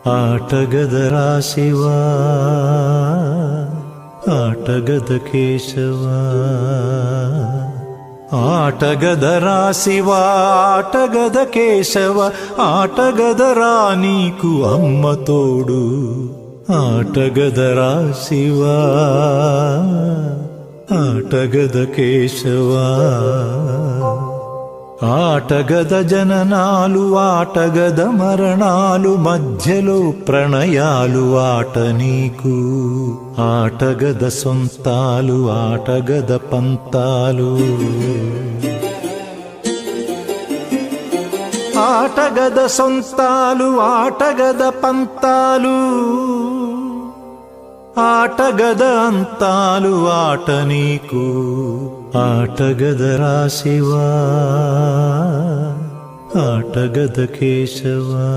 ఆటగదరా శివా, ఆటగద కేశవా. ఆటగదరా శివా, ఆటగద కేశవ, ఆటగదరా నీకు అమ్మ తోడు. ఆటగదరా శివా, ఆటగద కేశవా. ఆటగద జననాలు, ఆటగద మరణాలు, మధ్యలో ప్రణయాలు ఆట నీకు. ఆటగద సొంతాలు, ఆటగద పంతాలు. ఆటగద సొంతాలు, ఆటగద పంతాలు, ఆటగద అంతాలు ఆట నీకు. ఆటగదరా శివా, ఆటగద కేశవా.